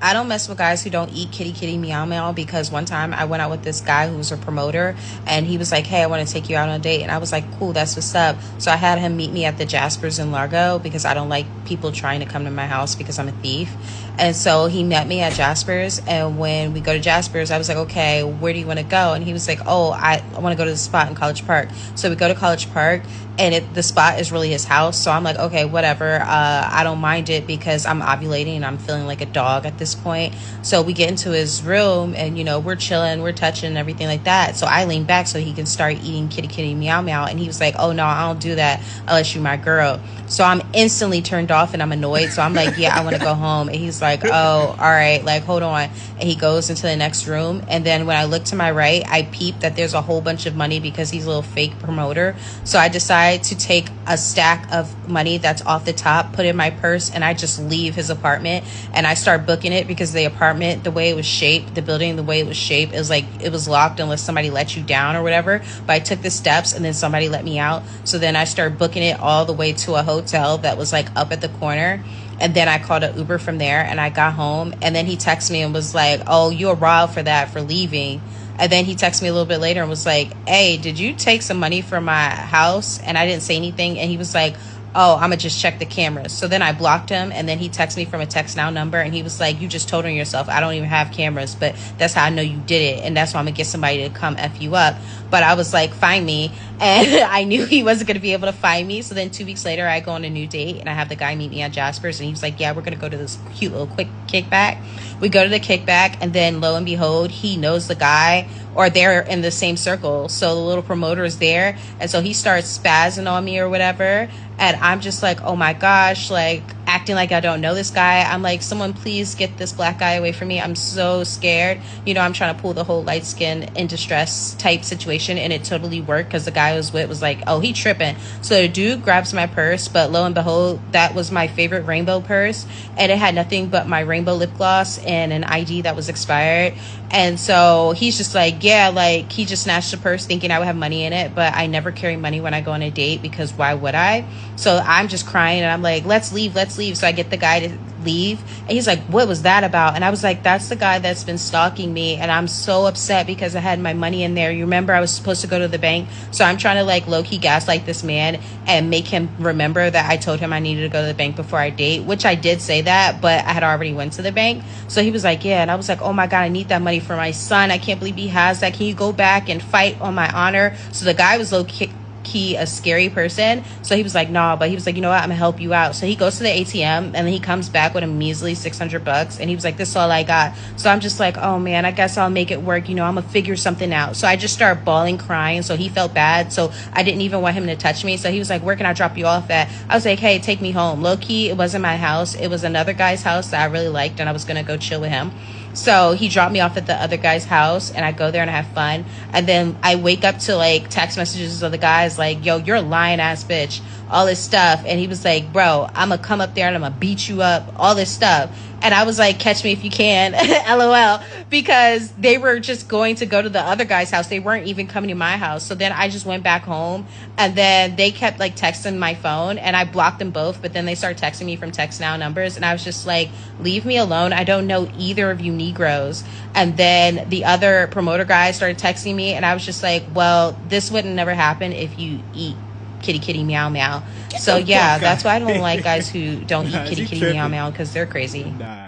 I don't mess with guys who don't eat kitty kitty meow meow, because one time I went out with this guy who was a promoter, and he was like, hey, I want to take you out on a date. And I was like, cool, that's what's up. So I had him meet me at the Jaspers in Largo, because I don't like people trying to come to my house because I'm a thief. And so he met me at Jaspers, and when we go to Jaspers, I was like, okay, where do you want to go? And he was like, oh, I want to go to the spot in College Park. So we go to College Park, and the spot is really his house. So I'm like, okay, whatever. I don't mind it, because I'm ovulating and I'm feeling like a dog at this point. So we get into his room, and we're chilling, we're touching and everything like that. So I lean back so he can start eating kitty kitty meow meow, and he was like, oh no, I don't do that unless you're my girl. So I'm instantly turned off and I'm annoyed. So I'm like, yeah, I want to go home. And he's like, oh, all right, like, hold on. And he goes into the next room. And then when I look to my right, I peep that there's a whole bunch of money, because he's a little fake promoter. So I decide to take a stack of money that's off the top, put it in my purse, and I just leave his apartment. And I start booking it, because the apartment, the way it was shaped, the building, the way it was shaped, it was like it was locked unless somebody let you down or whatever. But I took the steps and then somebody let me out. So then I started booking it all the way to a hotel that was like up at the corner. And then I called an Uber from there, and I got home. And then he texted me and was like, oh, you're wild for that, for leaving. And then he texted me a little bit later and was like, hey, did you take some money from my house? And I didn't say anything. And he was like, oh, I'm gonna just check the cameras. So then I blocked him, and then he texted me from a text now number, and he was like, you just told on yourself. I don't even have cameras, but that's how I know you did it, and that's why I'm gonna get somebody to come F you up. But I was like, find me. And I knew he wasn't gonna be able to find me. So then 2 weeks later, I go on a new date, and I have the guy meet me at Jasper's, and he was like, yeah, we're gonna go to this cute little quick kickback. We go to the kickback, and then lo and behold, he knows the guy, or they're in the same circle. So the little promoter is there, and so he starts spazzing on me or whatever. And I'm just like, oh my gosh, like acting like I don't know this guy. I'm like, someone please get this black guy away from me. I'm so scared. I'm trying to pull the whole light skin in distress type situation, and it totally worked, because the guy I was with was like, oh, he tripping. So the dude grabs my purse, but lo and behold, that was my favorite rainbow purse, and it had nothing but my rainbow lip gloss and an ID that was expired. And so he's just like, yeah, like he just snatched the purse thinking I would have money in it, but I never carry money when I go on a date, because why would I? So I'm just crying, and I'm like, let's leave. So I get the guy to leave, and he's like, what was that about? And I was like, that's the guy that's been stalking me, and I'm so upset because I had my money in there. You remember I was supposed to go to the bank? So I'm trying to like low-key gaslight this man and make him remember that I told him I needed to go to the bank before I date, which I did say that, but I had already went to the bank. So he was like, yeah. And I was like, oh my God, I need that money for my son. I can't believe he has that. Can you go back and fight on my honor? So the guy was low-key a scary person. So he was like, nah, but he was like, you know what, I'm gonna help you out. So he goes to the ATM, and then he comes back with a measly $600, and he was like, this is all I got. So I'm just like, oh man, I guess I'll make it work. I'm gonna figure something out. So I just started bawling, crying. So he felt bad. So I didn't even want him to touch me. So he was like, where can I drop you off at? I was like, hey, take me home. Low key, it wasn't my house. It was another guy's house that I really liked, and I was gonna go chill with him. So he dropped me off at the other guy's house, and I go there and I have fun. And then I wake up to like text messages of the guys like, yo, you're a lying ass bitch, all this stuff. And he was like, bro, I'm gonna come up there and I'm gonna beat you up, all this stuff. And I was like, catch me if you can, LOL, because they were just going to go to the other guy's house. They weren't even coming to my house. So then I just went back home, and then they kept like texting my phone, and I blocked them both. But then they started texting me from text now numbers, and I was just like, leave me alone. I don't know either of you Negroes. And then the other promoter guy started texting me, and I was just like, well, this wouldn't never happen if you eat kitty kitty meow meow. So yeah, that's why I don't like guys who don't eat kitty kitty meow meow, because they're crazy. Nah.